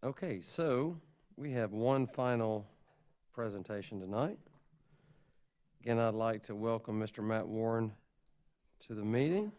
Okay, so we have one final presentation tonight. Again, I'd like to welcome Mr. Matt Warren to the meeting.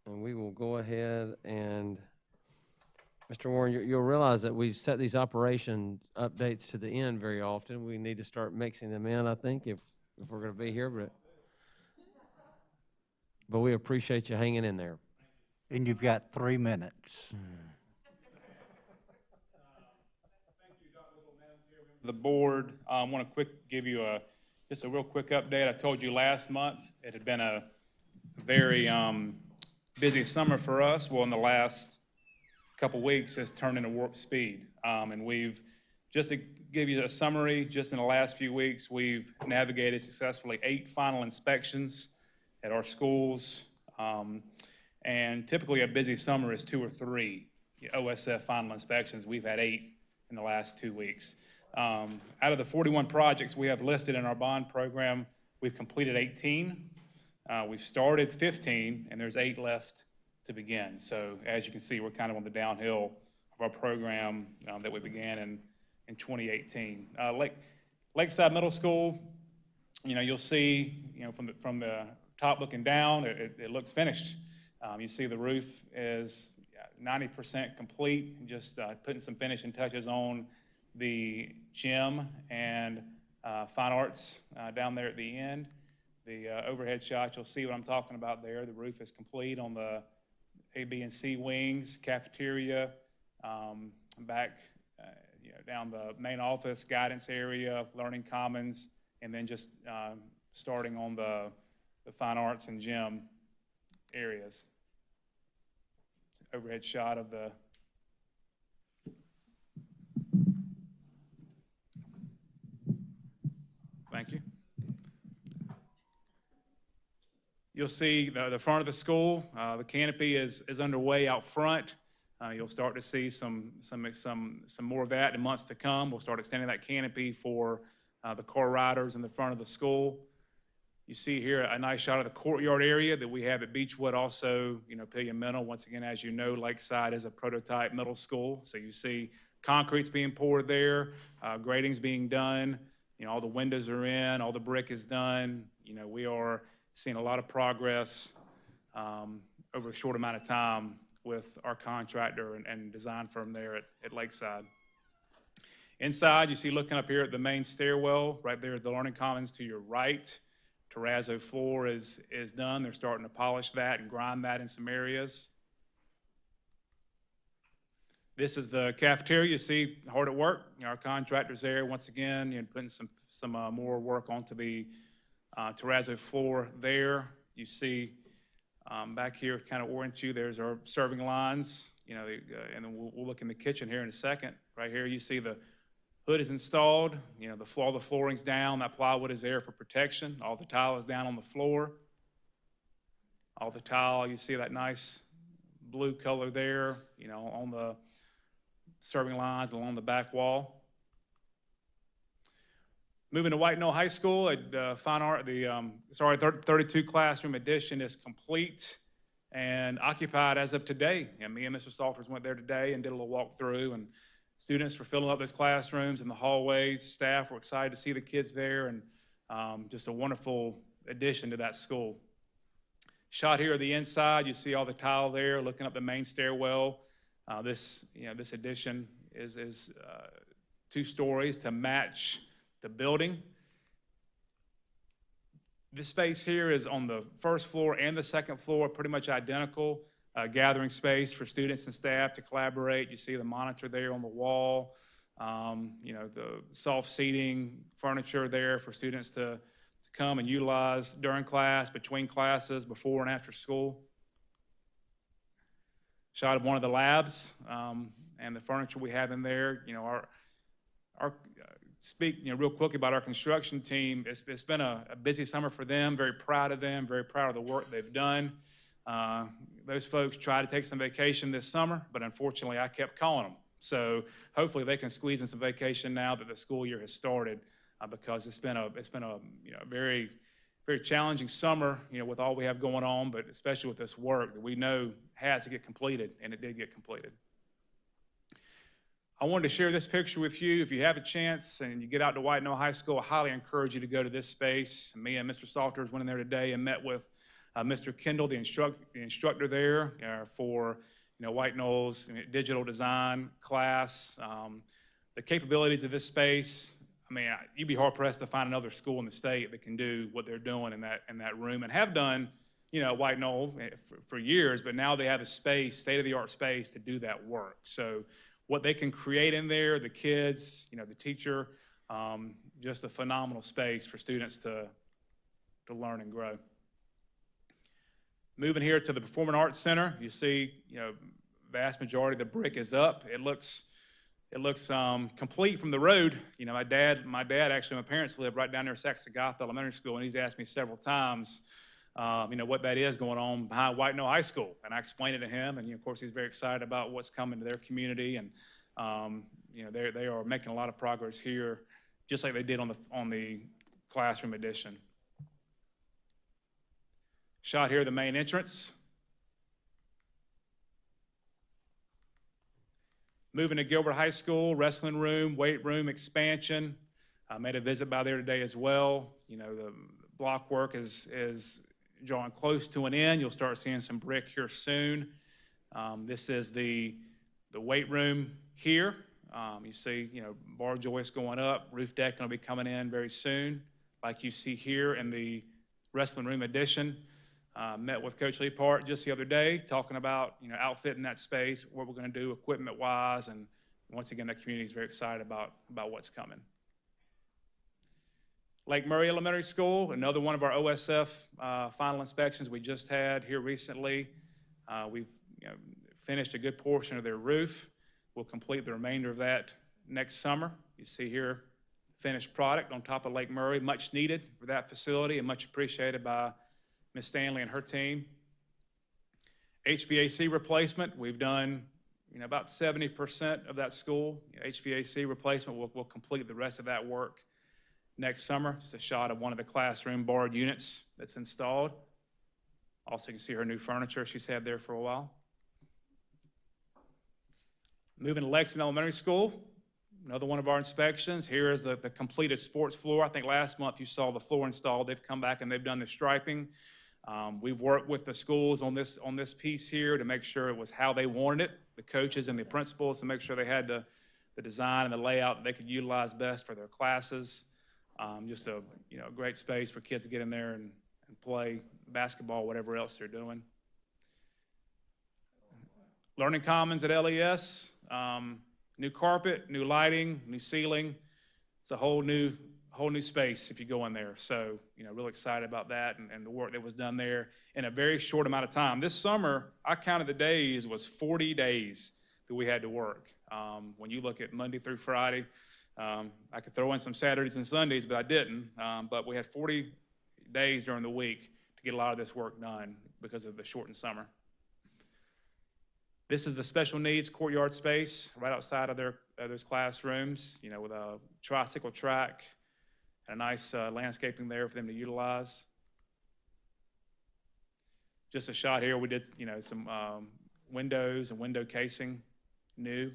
And we will go ahead and, Mr. Warren, you'll realize that we set these operation updates to the end very often. We need to start mixing them in, I think, if we're going to be here. But we appreciate you hanging in there. And you've got 3 minutes. The board, I want to give you just a real quick update. I told you last month it had been a very busy summer for us. Well, in the last couple weeks, it's turned into warp speed. And we've, just to give you a summary, just in the last few weeks, we've navigated successfully 8 final inspections at our schools. And typically a busy summer is 2 or 3 OSF final inspections. We've had 8 in the last 2 weeks. Out of the 41 projects we have listed in our bond program, we've completed 18. We've started 15, and there's 8 left to begin. So as you can see, we're kind of on the downhill of our program that we began in 2018. Lakeside Middle School, you'll see, from the top looking down, it looks finished. You see the roof is 90% complete, just putting some finishing touches on the gym and fine arts down there at the end. The overhead shot, you'll see what I'm talking about there. The roof is complete on the A, B, and C wings, cafeteria, back down the main office, guidance area, learning commons, and then just starting on the fine arts and gym areas. Overhead shot of the Thank you. You'll see the front of the school. The canopy is underway out front. You'll start to see some more of that in months to come. We'll start extending that canopy for the car riders in the front of the school. You see here a nice shot of the courtyard area that we have at Beechwood, also, Pillion Middle. Once again, as you know, Lakeside is a prototype middle school. So you see concrete's being poured there, grading's being done. All the windows are in, all the brick is done. We are seeing a lot of progress over a short amount of time with our contractor and design firm there at Lakeside. Inside, you see, looking up here at the main stairwell, right there at the Learning Commons to your right, terrazzo floor is done. They're starting to polish that and grind that in some areas. This is the cafeteria. You see, hard at work. Our contractor's there once again, putting some more work onto the terrazzo floor there. You see back here, kind of orient you, there's our serving lines. And then we'll look in the kitchen here in a second. Right here, you see the hood is installed. All the flooring's down. That plywood is there for protection. All the tile is down on the floor. All the tile, you see that nice blue color there, on the serving lines along the back wall. Moving to White Knoll High School, the 32 classroom addition is complete and occupied as of today. And me and Mr. Salters went there today and did a little walkthrough, and students were filling up those classrooms in the hallways. Staff were excited to see the kids there, and just a wonderful addition to that school. Shot here at the inside, you see all the tile there, looking up the main stairwell. This addition is 2 stories to match the building. This space here is on the first floor and the second floor, pretty much identical. Gathering space for students and staff to collaborate. You see the monitor there on the wall. The soft seating, furniture there for students to come and utilize during class, between classes, before and after school. Shot of one of the labs and the furniture we have in there. Speak real quickly about our construction team. It's been a busy summer for them. Very proud of them. Very proud of the work they've done. Those folks tried to take some vacation this summer, but unfortunately I kept calling them. So hopefully they can squeeze in some vacation now that the school year has started, because it's been a very, very challenging summer, with all we have going on, but especially with this work that we know has to get completed, and it did get completed. I wanted to share this picture with you. If you have a chance and you get out to White Knoll High School, I highly encourage you to go to this space. Me and Mr. Salters went in there today and met with Mr. Kendall, the instructor there for White Knoll's digital design class. The capabilities of this space, I mean, you'd be hard pressed to find another school in the state that can do what they're doing in that room, and have done, White Knoll for years, but now they have a space, state-of-the-art space to do that work. So what they can create in there, the kids, the teacher, just a phenomenal space for students to learn and grow. Moving here to the Performing Arts Center, you see, vast majority of the brick is up. It looks complete from the road. My dad, actually, my parents live right down there at Lexington Elementary School, and he's asked me several times, what that is going on behind White Knoll High School. And I explained it to him, and of course, he's very excited about what's coming to their community. And they are making a lot of progress here, just like they did on the classroom addition. Shot here, the main entrance. Moving to Gilbert High School, wrestling room, weight room expansion. I made a visit by there today as well. The block work is drawing close to an end. You'll start seeing some brick here soon. This is the weight room here. You see, bar joists going up, roof deck going to be coming in very soon, like you see here in the wrestling room addition. Met with Coach Lee Park just the other day, talking about outfitting that space, what we're going to do equipment-wise, and once again, the community is very excited about what's coming. Lake Murray Elementary School, another one of our OSF final inspections we just had here recently. We've finished a good portion of their roof. We'll complete the remainder of that next summer. You see here, finished product on top of Lake Murray, much needed for that facility and much appreciated by Ms. Stanley and her team. HVAC replacement, we've done about 70% of that school. HVAC replacement, we'll complete the rest of that work next summer. Just a shot of one of the classroom barred units that's installed. Also, you can see her new furniture she's had there for a while. Moving to Lexington Elementary School, another one of our inspections. Here is the completed sports floor. I think last month you saw the floor installed. They've come back and they've done the striping. We've worked with the schools on this piece here to make sure it was how they wanted it, the coaches and the principals, to make sure they had the design and the layout that they could utilize best for their classes. Just a great space for kids to get in there and play basketball, whatever else they're doing. Learning Commons at LES, new carpet, new lighting, new ceiling. It's a whole new space if you go in there. So, really excited about that and the work that was done there in a very short amount of time. This summer, I counted the days, was 40 days that we had to work. When you look at Monday through Friday, I could throw in some Saturdays and Sundays, but I didn't. But we had 40 days during the week to get a lot of this work done because of the shortened summer. This is the special needs courtyard space right outside of those classrooms, with a tricycle track and a nice landscaping there for them to utilize. Just a shot here. We did, some windows and window casing new.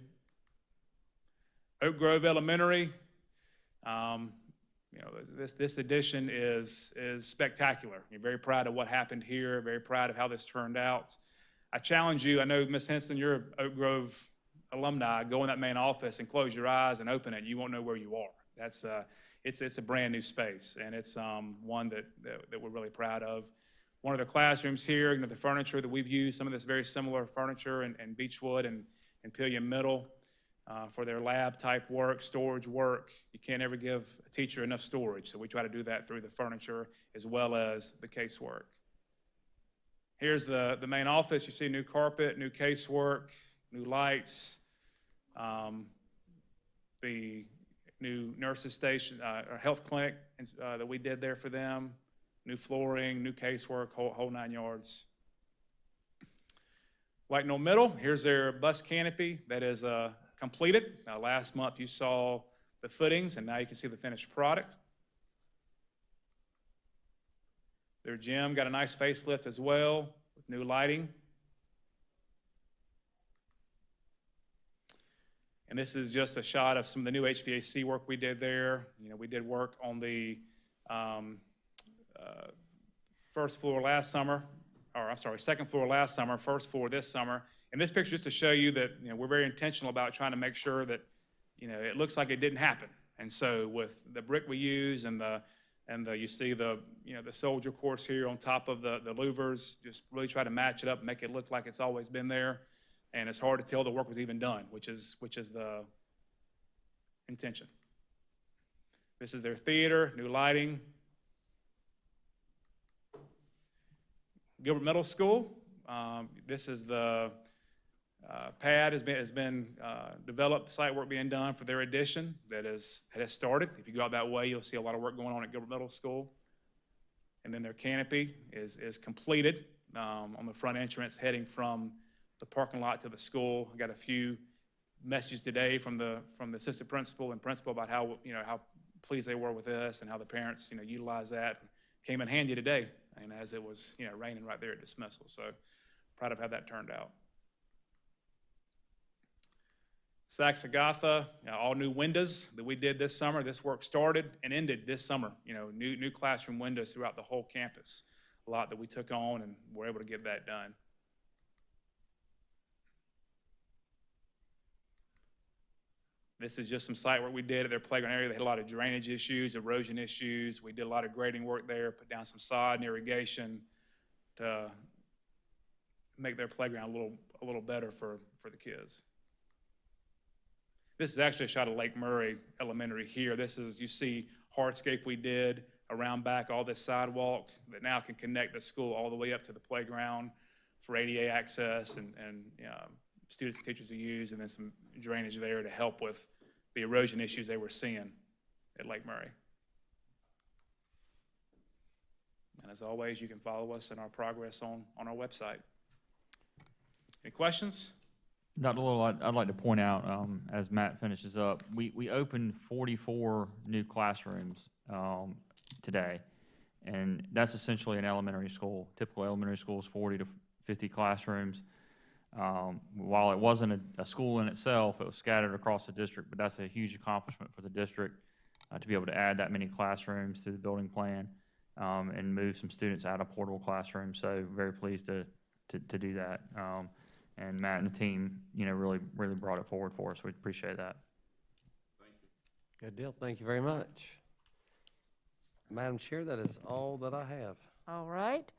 Oak Grove Elementary. This addition is spectacular. You're very proud of what happened here. Very proud of how this turned out. I challenge you. I know, Ms. Henson, you're an Oak Grove alumni. Go in that main office and close your eyes and open it. You won't know where you are. That's it's a brand new space, and it's one that we're really proud of. One of the classrooms here, the furniture that we've used, some of this very similar furniture in Beechwood and Pillion Middle for their lab type work, storage work. You can't ever give a teacher enough storage, so we try to do that through the furniture as well as the casework. Here's the main office. You see new carpet, new casework, new lights, the new nurses station, or health clinic that we did there for them, new flooring, new casework, whole 9 yards. White Knoll Middle, here's their bus canopy that is completed. Last month you saw the footings, and now you can see the finished product. Their gym got a nice facelift as well with new lighting. And this is just a shot of some of the new HVAC work we did there. You know, we did work on the first floor last summer, or I'm sorry, second floor last summer, first floor this summer. And this picture just to show you that, you know, we're very intentional about trying to make sure that, you know, it looks like it didn't happen. And so with the brick we use and you see the, you know, the soldier course here on top of the louvers, just really try to match it up, make it look like it's always been there. And it's hard to tell the work was even done, which is the intention. This is their theater, new lighting. Gilbert Middle School. This is the pad has been developed, site work being done for their addition that has started. If you go out that way, you'll see a lot of work going on at Gilbert Middle School. And then their canopy is completed on the front entrance heading from the parking lot to the school. I got a few messages today from the assistant principal and principal about how, you know, how pleased they were with this and how the parents, you know, utilize that. Came in handy today, and as it was, you know, raining right there at dismissal. So proud of how that turned out. Saxagatha, you know, all new windows that we did this summer. This work started and ended this summer. You know, new classroom windows throughout the whole campus. A lot that we took on and were able to get that done. This is just some site work we did at their playground area. They had a lot of drainage issues, erosion issues. We did a lot of grading work there, put down some sod and irrigation to make their playground a little better for the kids. This is actually a shot of Lake Murray Elementary here. This is, you see, hardscape we did around back, all this sidewalk that now can connect the school all the way up to the playground for ADA access and students and teachers to use, and then some drainage there to help with the erosion issues they were seeing at Lake Murray. And as always, you can follow us in our progress on our website. Any questions? Dr. Little, I'd like to point out, as Matt finishes up, we opened 44 new classrooms today, and that's essentially an elementary school. Typical elementary school is 40 to 50 classrooms. While it wasn't a school in itself, it was scattered across the district, but that's a huge accomplishment for the district to be able to add that many classrooms to the building plan and move some students out of portable classrooms. So very pleased to do that. And Matt and the team, you know, really brought it forward for us. We appreciate that. Thank you. Good deal. Thank you very much. Madam Chair, that is all that I have. All right.